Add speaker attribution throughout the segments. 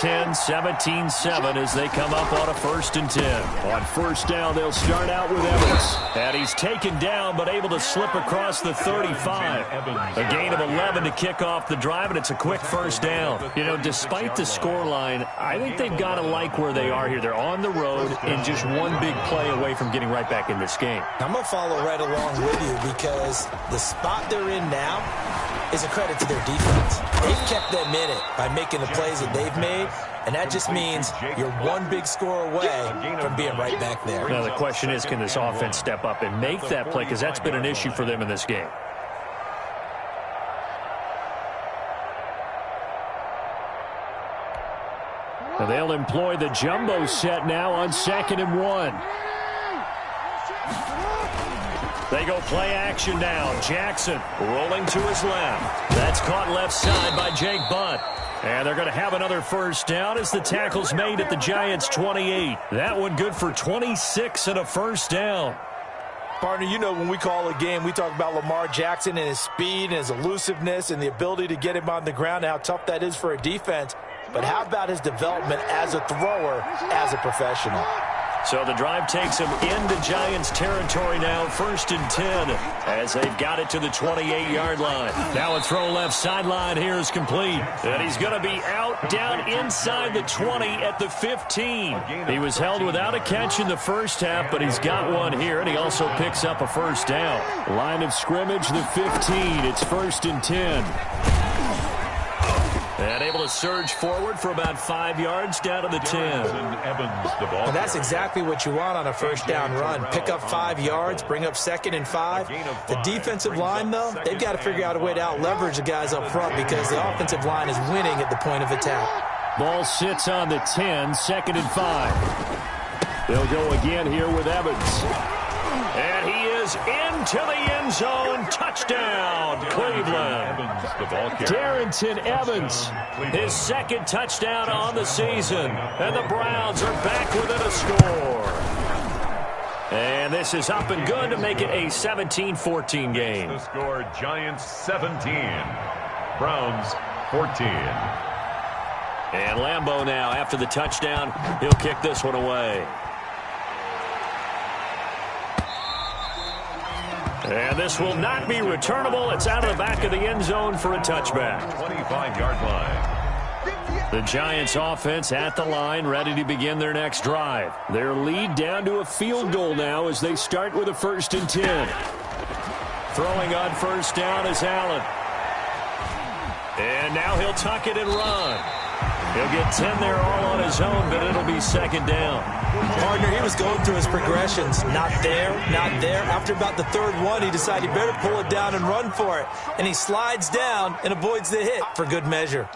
Speaker 1: 10, 17-7 as they come up on a 1st and 10. On 1st down, they'll start out with Evans. And he's taken down but able to slip across the 35. A gain of 11 to kick off the drive, and it's a quick 1st down. You know, despite the scoreline, I think they've got to like where they are here. They're on the road and just one big play away from getting right back in this game.
Speaker 2: I'm going to follow right along with you because the spot they're in now is a credit to their defense. They've kept them in it by making the plays that they've made, and that just means you're one big score away from being right back there.
Speaker 1: Now the question is, can this offense step up and make that play, because that's been an issue for them in this game. Now they'll employ the jumbo set now on 2nd and 1. They go play action now. Jackson rolling to his left. That's caught left side by Jake Butt. And they're going to have another 1st down as the tackle's made at the Giants' 28. That one good for 26 and a 1st down.
Speaker 2: Partner, you know when we call a game, we talk about Lamar Jackson and his speed and his elusiveness and the ability to get him on the ground and how tough that is for a defense. But how about his development as a thrower, as a professional?
Speaker 1: So the drive takes him into Giants territory now, 1st and 10, as they've got it to the 28-yard line. Now a throw left sideline here is complete. And he's going to be out down inside the 20 at the 15. He was held without a catch in the 1st half, but he's got one here, and he also picks up a 1st down. Line of scrimmage, the 15. It's 1st and 10. And able to surge forward for about 5 yards down to the 10.
Speaker 2: Well, that's exactly what you want on a 1st down run. Pick up 5 yards, bring up 2nd and 5. The defensive line, though, they've got to figure out a way to out-leverage the guys up front because the offensive line is winning at the point of attack.
Speaker 1: Ball sits on the 10, 2nd and 5. They'll go again here with Evans. And he is into the end zone. Touchdown, Cleveland. Darrington Evans, his 2nd touchdown on the season. And the Browns are back within a score. And this is up and good to make it a 17-14 game.
Speaker 3: The score, Giants 17, Browns 14.
Speaker 1: And Lambeau now, after the touchdown, he'll kick this one away. And this will not be returnable. It's out of the back of the end zone for a touchback.
Speaker 3: 25-yard line.
Speaker 1: The Giants offense at the line, ready to begin their next drive. Their lead down to a field goal now as they start with a 1st and 10. Throwing on 1st down is Allen. And now he'll tuck it and run. He'll get 10 there all on his own, but it'll be 2nd down.
Speaker 2: Partner, he was going through his progressions. Not there, not there. After about the 3rd one, he decided he better pull it down and run for it. And he slides down and avoids the hit for good measure.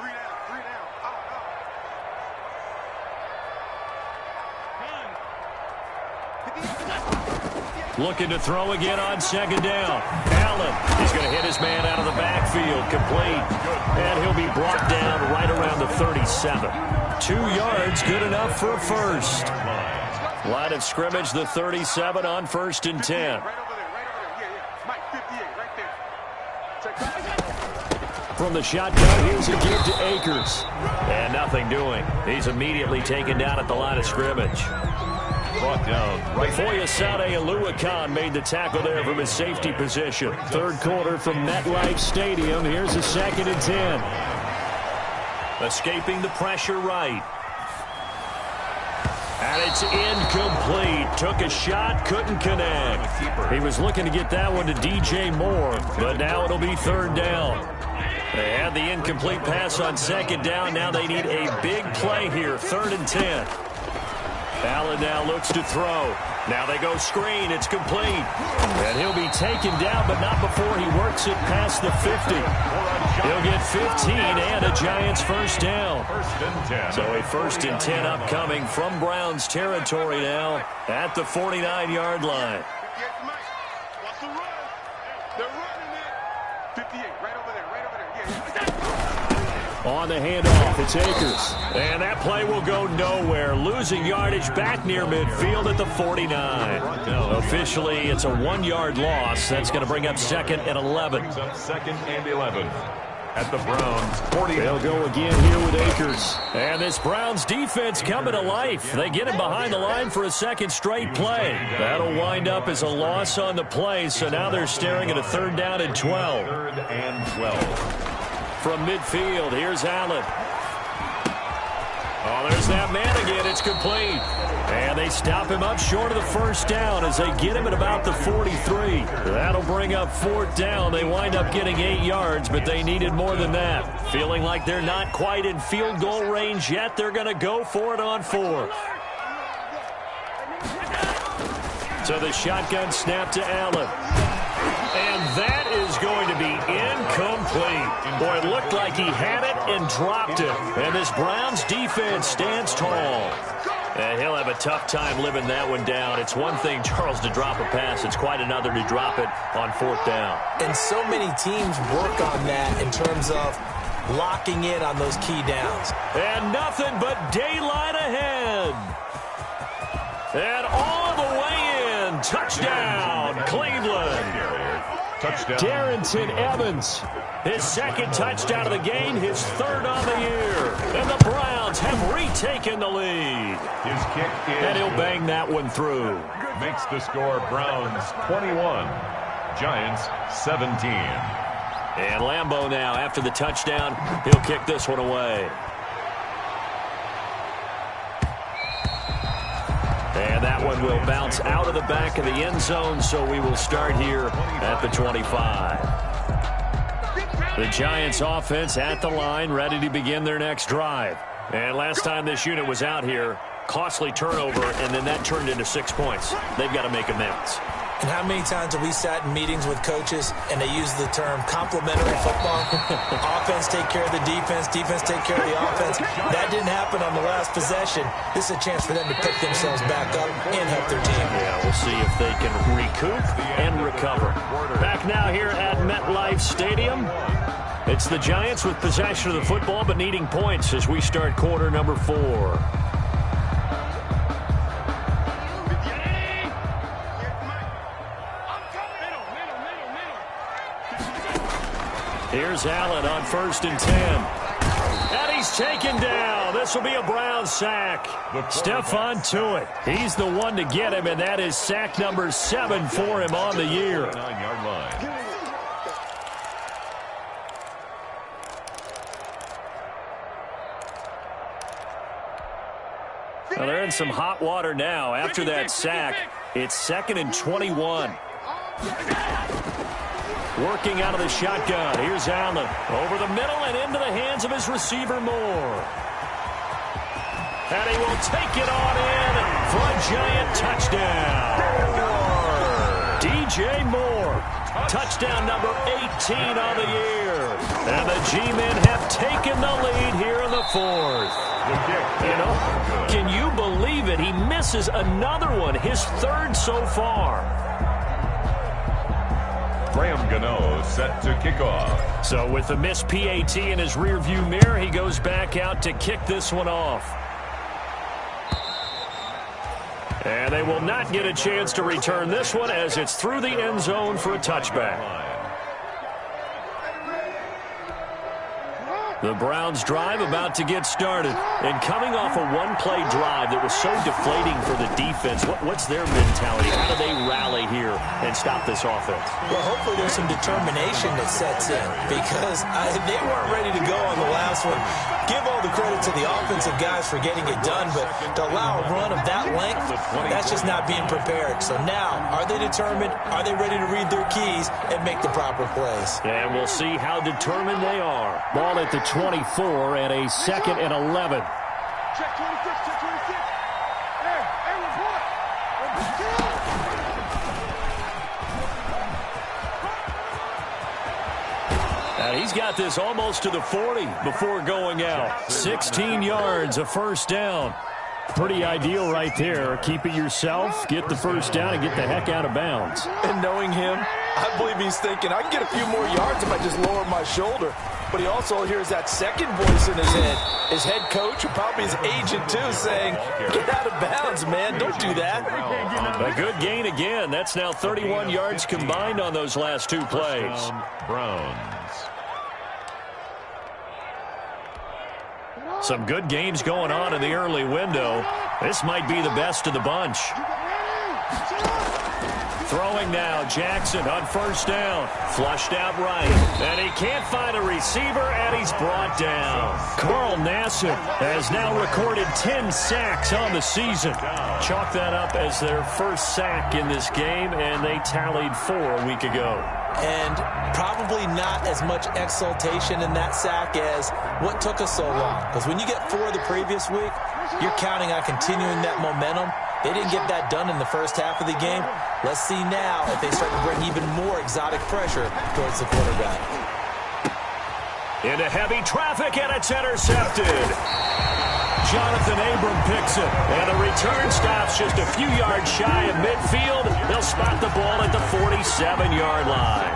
Speaker 1: Looking to throw again on 2nd down. Allen, he's going to hit his man out of the backfield. Complete. And he'll be brought down right around the 37. 2 yards, good enough for a 1st. Line of scrimmage, the 37 on 1st and 10. From the shotgun, here's a give to Akers. And nothing doing. He's immediately taken down at the line of scrimmage.
Speaker 3: Brought down right.
Speaker 1: Foyesade Aluakan made the tackle there from his safety position. 3rd quarter from MetLife Stadium. Here's a 2nd and 10. Escaping the pressure right. And it's incomplete. Took a shot, couldn't connect. He was looking to get that one to DJ Moore, but now it'll be 3rd down. They had the incomplete pass on 2nd down. Now they need a big play here, 3rd and 10. Allen now looks to throw. Now they go screen. It's complete. And he'll be taken down, but not before he works it past the 50. He'll get 15 and a Giants 1st down.
Speaker 3: 1st and 10.
Speaker 1: So a 1st and 10 upcoming from Browns territory now at the 49-yard line. On the handoff, it's Akers. And that play will go nowhere. Losing yardage back near midfield at the 49. Officially, it's a 1-yard loss. That's going to bring up 2nd and 11.
Speaker 3: 2nd and 11. at the Browns' 40.
Speaker 1: They'll go again here with Akers. And this Browns defense coming to life. They get him behind the line for a second straight play. That'll wind up as a loss on the play, so now they're staring at a 3rd down and 12.
Speaker 3: 3rd and 12.
Speaker 1: From midfield, here's Allen. Oh, there's that man again. It's complete. And they stop him up short of the 1st down as they get him at about the 43. That'll bring up 4th down. They wind up getting 8 yards, but they needed more than that. Feeling like they're not quite in field goal range yet, they're going to go for it on 4th. So the shotgun snap to Allen. And that is going to be incomplete. Boy, it looked like he had it and dropped it. And this Browns defense stands tall. And he'll have a tough time living that one down. It's one thing, Charles, to drop a pass. It's quite another to drop it on 4th down.
Speaker 2: And so many teams work on that in terms of locking in on those key downs.
Speaker 1: And nothing but daylight ahead. And all the way in. Touchdown, Cleveland.
Speaker 3: Touchdown.
Speaker 1: Darrington Evans, his 2nd touchdown of the game, his 3rd on the year. And the Browns have retaken the lead.
Speaker 3: His kick is
Speaker 1: And he'll bang that one through.
Speaker 3: Makes the score Browns 21, Giants 17.
Speaker 1: And Lambeau now, after the touchdown, he'll kick this one away. And that one will bounce out of the back of the end zone, so we will start here at the 25. The Giants offense at the line, ready to begin their next drive. And last time this unit was out here, costly turnover, and then that turned into 6 points. They've got to make amends.
Speaker 2: And how many times have we sat in meetings with coaches and they use the term complementary football? Offense take care of the defense, defense take care of the offense. That didn't happen on the last possession. This is a chance for them to pick themselves back up and help their team.
Speaker 1: Yeah, we'll see if they can recoup and recover. Back now here at MetLife Stadium. It's the Giants with possession of the football but needing points as we start quarter number 4. Here's Allen on 1st and 10. And he's taken down. This will be a Brown sack. Stephon Tuitt. He's the one to get him, and that is sack number 7 for him on the year.
Speaker 3: 9-yard line.
Speaker 1: Well, they're in some hot water now. After that sack, it's 2nd and 21. Working out of the shotgun. Here's Allen. Over the middle and into the hands of his receiver, Moore. And he will take it on in for a Giant touchdown. DJ Moore. Touchdown number 18 on the year. And the G-men have taken the lead here in the 4th. You know, can you believe it? He misses another one, his 3rd so far.
Speaker 3: Graham Gano set to kick off.
Speaker 1: So with the missed PAT in his rearview mirror, he goes back out to kick this one off. And they will not get a chance to return this one as it's through the end zone for a touchback. The Browns drive about to get started. And coming off a one-play drive that was so deflating for the defense, what's their mentality? How do they rally here and stop this offense?
Speaker 2: Well, hopefully there's some determination that sets in because they weren't ready to go on the last one. Give all the credit to the offensive guys for getting it done, but to allow a run of that length, that's just not being prepared. So now, are they determined? Are they ready to read their keys and make the proper plays?
Speaker 1: And we'll see how determined they are. Ball at the 24 and a 2nd and 11.
Speaker 4: Check 26, check 26. Hey, report.
Speaker 1: And he's got this almost to the 40 before going out. 16 yards, a 1st down. Pretty ideal right there. Keep it yourself, get the 1st down, and get the heck out of bounds.
Speaker 2: And knowing him, I believe he's thinking, I can get a few more yards if I just lower my shoulder. But he also hears that second voice in his head. His head coach, or probably his agent too, saying, get out of bounds, man. Don't do that.
Speaker 1: A good gain again. That's now 31 yards combined on those last 2 plays.
Speaker 3: Browns.
Speaker 1: Some good games going on in the early window. This might be the best of the bunch. Throwing now, Jackson on first down. Flushed out right. And he can't find a receiver, and he's brought down. Carl Nassib has now recorded 10 sacks on the season. Chalk that up as their first sack in this game, and they tallied 4 a week ago.
Speaker 2: And probably not as much exultation in that sack as what took us so long. Because when you get 4 the previous week, you're counting on continuing that momentum. They didn't get that done in the first half of the game. Let's see now if they start to bring even more exotic pressure towards the quarterback.
Speaker 1: Into heavy traffic, and it's intercepted. Jonathan Abram picks it, and the return stops just a few yards shy of midfield. They'll spot the ball at the 47-yard line.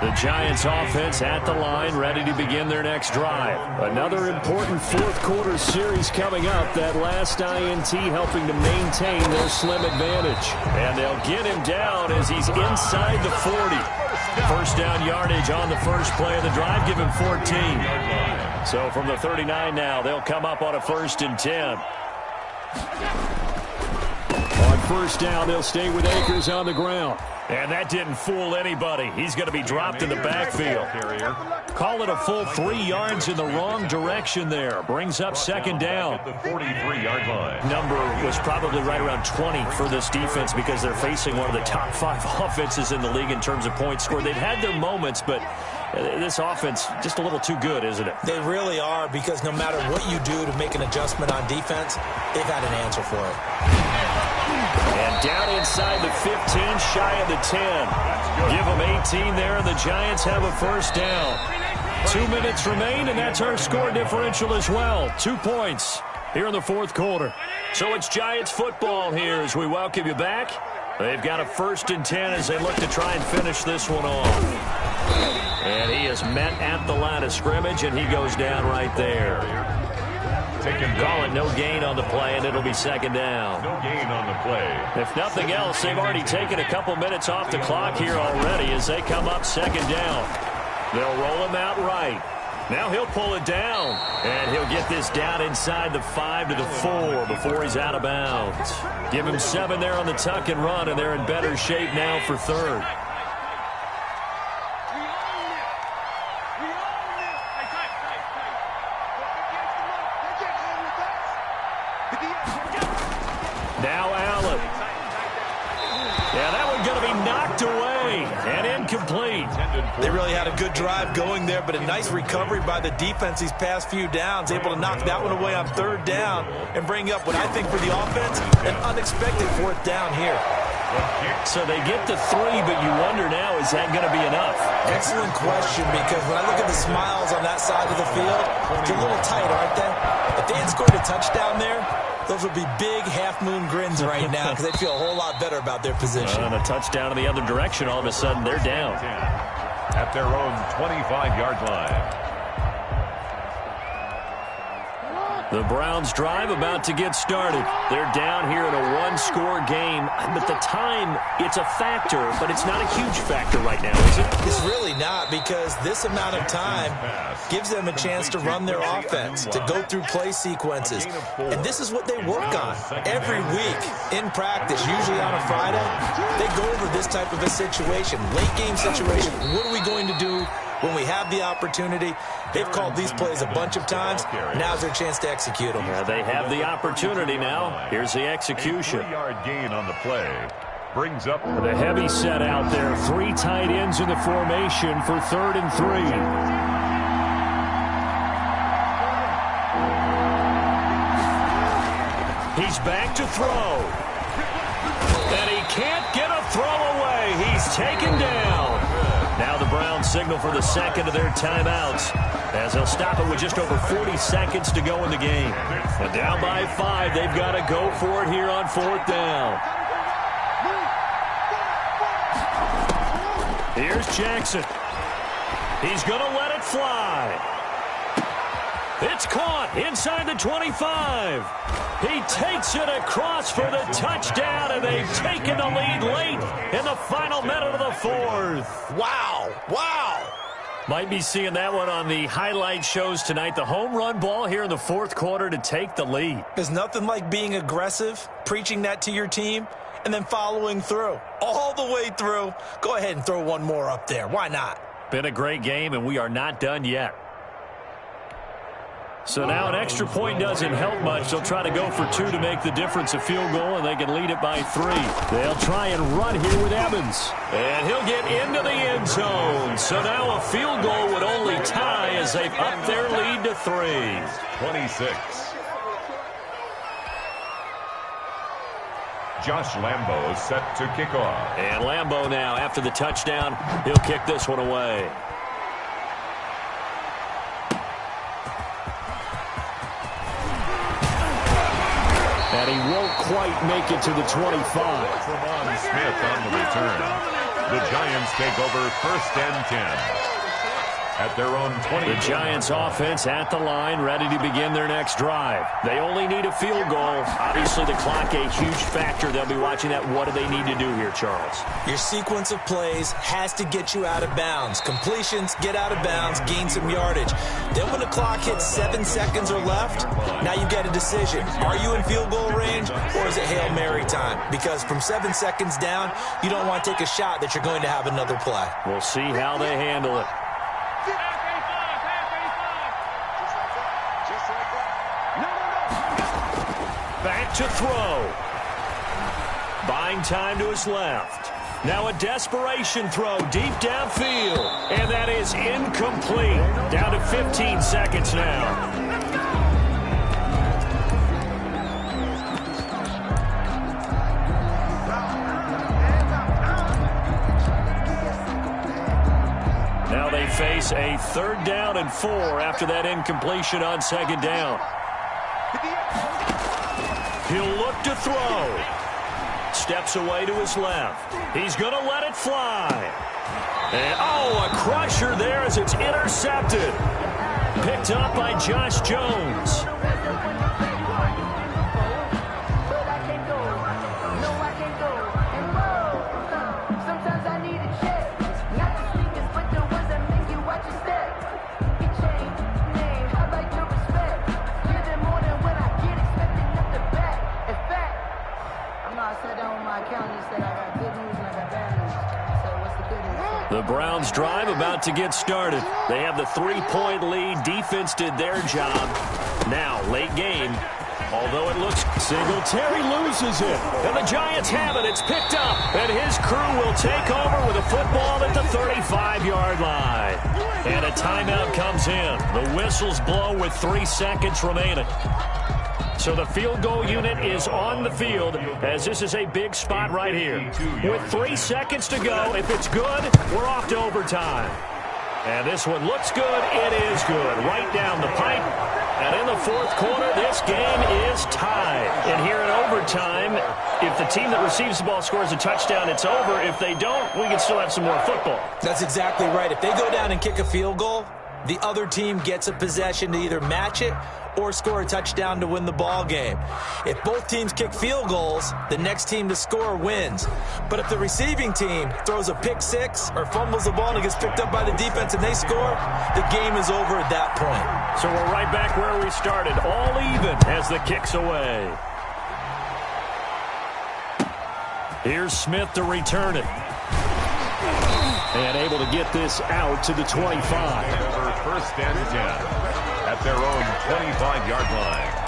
Speaker 1: The Giants offense at the line, ready to begin their next drive. Another important fourth-quarter series coming up. That last INT helping to maintain their slim advantage. And they'll get him down as he's inside the 40. First down yardage on the first play of the drive. Give him 14. So from the 39 now, they'll come up on a 1st and 10. On first down, they'll stay with Akers on the ground. And that didn't fool anybody. He's going to be dropped in the backfield. Call it a full 3 yards in the wrong direction there. Brings up second down.
Speaker 3: The 43-yard line.
Speaker 1: Number was probably right around 20 for this defense because they're facing one of the top 5 offenses in the league in terms of points scored. They've had their moments, but this offense just a little too good, isn't it?
Speaker 2: They really are, because no matter what you do to make an adjustment on defense, they've had an answer for it.
Speaker 1: And down inside the 15, shy of the 10. Give them 18 there, and the Giants have a first down. 2 minutes remain, and that's our score differential as well. 2 points here in the fourth quarter. So it's Giants football here as we welcome you back. They've got a 1st and 10 as they look to try and finish this one off. And he is met at the line of scrimmage, and he goes down right there. Call it no gain on the play, and it'll be second down.
Speaker 3: No gain on the play.
Speaker 1: If nothing else, they've already taken a couple minutes off the clock here already as they come up second down. They'll roll him out right. Now he'll pull it down, and he'll get this down inside the 5 to the 4 before he's out of bounds. Give him 7 there on the tuck and run, and they're in better shape now for third. Now Allen. Yeah, that one's going to be knocked away and incomplete.
Speaker 2: They really had a good drive going there, but a nice recovery by the defense these past few downs, able to knock that one away on 3rd down and bring up what I think for the offense, an unexpected 4th down here.
Speaker 1: So they get the 3, but you wonder now, is that going to be enough?
Speaker 2: Excellent question, because when I look at the smiles on that side of the field, they're a little tight, aren't they? If they had scored a touchdown there, those would be big half-moon grins right now because they feel a whole lot better about their position.
Speaker 1: And a touchdown in the other direction, all of a sudden they're down.
Speaker 3: At their own 25-yard line.
Speaker 1: The Browns drive about to get started. They're down here in a 1-score game. But the time, it's a factor, but it's not a huge factor right now, is it?
Speaker 2: It's really not, because this amount of time gives them a chance to run their offense, to go through play sequences. And this is what they work on every week in practice, usually on a Friday. They go over this type of a situation, late game situation. What are we going to do when we have the opportunity? They've called these plays a bunch of times. Now's their chance to execute them.
Speaker 1: Yeah, they have the opportunity now. Here's the execution.
Speaker 3: 3-yard gain on the play. Brings up
Speaker 1: the heavy set out there. 3 tight ends in the formation for 3rd and 3. He's back to throw. And he can't get a throw away. He's taken down. Now the Browns signal for the second of their timeouts as they'll stop it with just over 40 seconds to go in the game. And down by 5, they've got to go for it here on 4th down. Here's Jackson. He's going to let it fly. It's caught inside the 25. He takes it across for the touchdown, and they've taken the lead late in the final minute of the 4th.
Speaker 2: Wow. Wow.
Speaker 1: Might be seeing that one on the highlight shows tonight. The home run ball here in the fourth quarter to take the lead.
Speaker 2: There's nothing like being aggressive, preaching that to your team, and then following through. All the way through. Go ahead and throw one more up there. Why not?
Speaker 1: Been a great game, and we are not done yet. So now an extra point doesn't help much. They'll try to go for 2 to make the difference a field goal, and they can lead it by 3. They'll try and run here with Evans. And he'll get into the end zone. So now a field goal would only tie as they've upped their lead to 3.
Speaker 3: 26. Josh Lambo is set to kick off.
Speaker 1: And Lambo now, after the touchdown, he'll kick this one away. And he won't quite make it to the 25.
Speaker 3: Tremont Smith on the return. The Giants take over 1st and 10. At their own 20.
Speaker 1: The Giants offense at the line, ready to begin their next drive. They only need a field goal. Obviously, the clock a huge factor. They'll be watching that. What do they need to do here, Charles?
Speaker 2: Your sequence of plays has to get you out of bounds. Completions, get out of bounds, gain some yardage. Then when the clock hits 7 seconds or left, now you get a decision. Are you in field goal range, or is it Hail Mary time? Because from 7 seconds down, you don't want to take a shot that you're going to have another play.
Speaker 1: We'll see how they handle it. Back to throw. Buying time to his left. Now a desperation throw deep downfield. And that is incomplete. Down to 15 seconds now. Now they face a 3rd down and 4 after that incompletion on 2nd down. He'll look to throw. Steps away to his left. He's going to let it fly. And, oh, a crusher there as it's intercepted. Picked up by Josh Jones. The Browns drive about to get started. They have the 3-point lead. Defense did their job. Now, late game. Although it looks, Singletary loses it. And the Giants have it. It's picked up. And his crew will take over with a football at the 35-yard line. And a timeout comes in. The whistles blow with 3 seconds remaining. So the field goal unit is on the field as this is a big spot right here. With 3 seconds to go, if it's good, we're off to overtime. And this one looks good. It is good. Right down the pipe. And in the fourth quarter, this game is tied. And here in overtime, if the team that receives the ball scores a touchdown, it's over. If they don't, we can still have some more football.
Speaker 2: That's exactly right. If they go down and kick a field goal, the other team gets a possession to either match it or score a touchdown to win the ball game. If both teams kick field goals, the next team to score wins. But if the receiving team throws a pick six or fumbles the ball and it gets picked up by the defense and they score, the game is over at that point.
Speaker 1: So we're right back where we started, all even as the kick's away. Here's Smith to return it. And able to get this out to the 25.
Speaker 3: Over 1st and 10 at their own 25-yard line.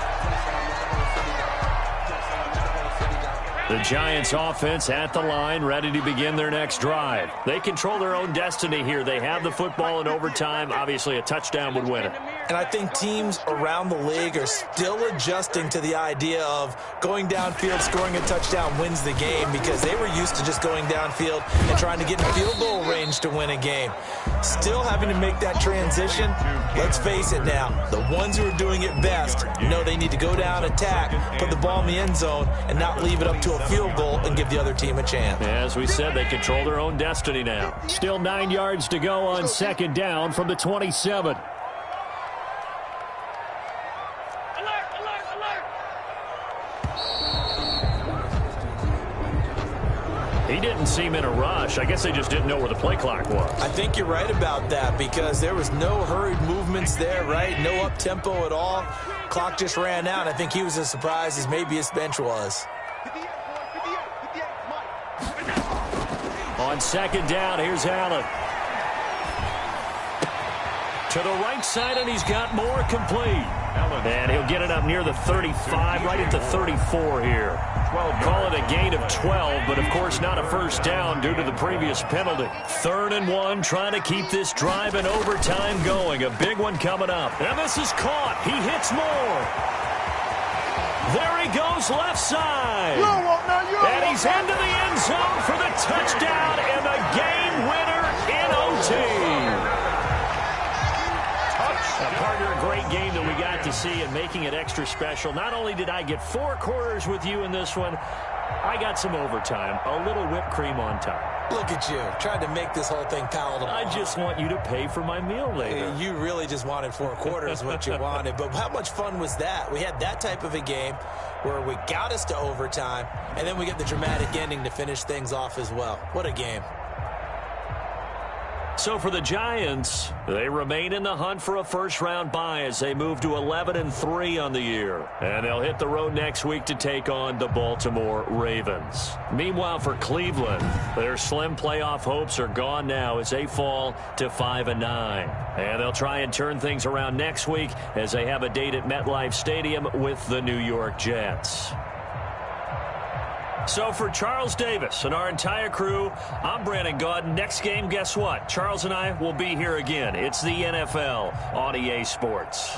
Speaker 1: The Giants offense at the line, ready to begin their next drive. They control their own destiny here. They have the football in overtime. Obviously, a touchdown would win it.
Speaker 2: And I think teams around the league are still adjusting to the idea of going downfield, scoring a touchdown wins the game, because they were used to just going downfield and trying to get in field goal range to win a game. Still having to make that transition. Let's face it now, the ones who are doing it best know they need to go down, attack, put the ball in the end zone, and not leave it up to a field goal and give the other team a chance.
Speaker 1: As we said, they control their own destiny now. Still 9 yards to go on 2nd down from the 27. He didn't seem in a rush. I guess they just didn't know where the play clock was.
Speaker 2: I think you're right about that because there was no hurried movements there, right? No up-tempo at all. Clock just ran out. I think he was as surprised as maybe his bench was.
Speaker 1: On second down, here's Allen. To the right side, and he's got more complete. And he'll get it up near the 35, right at the 34 here. Call it a gain of 12, but of course not a first down due to the previous penalty. 3rd and 1, trying to keep this drive in overtime going. A big one coming up. And this is caught. He hits more. There he goes, left side. And he's into the end zone for the touchdown and the game winner in OT. Partner, a great game that we got to see and making it extra special. Not only did I get 4 quarters with you in this one, I got some overtime, a little whipped cream on top.
Speaker 2: Look at you, trying to make this whole thing palatable.
Speaker 1: I just want you to pay for my meal later.
Speaker 2: You really just wanted 4 quarters, what you wanted. But how much fun was that? We had that type of a game where we got us to overtime, and then we get the dramatic ending to finish things off as well. What a game.
Speaker 1: So for the Giants, they remain in the hunt for a first-round bye as they move to 11-3 on the year. And they'll hit the road next week to take on the Baltimore Ravens. Meanwhile, for Cleveland, their slim playoff hopes are gone now as they fall to 5-9. And they'll try and turn things around next week as they have a date at MetLife Stadium with the New York Jets. So for Charles Davis and our entire crew, I'm Brandon Gaudin. Next game, guess what? Charles and I will be here again. It's the NFL on EA Sports.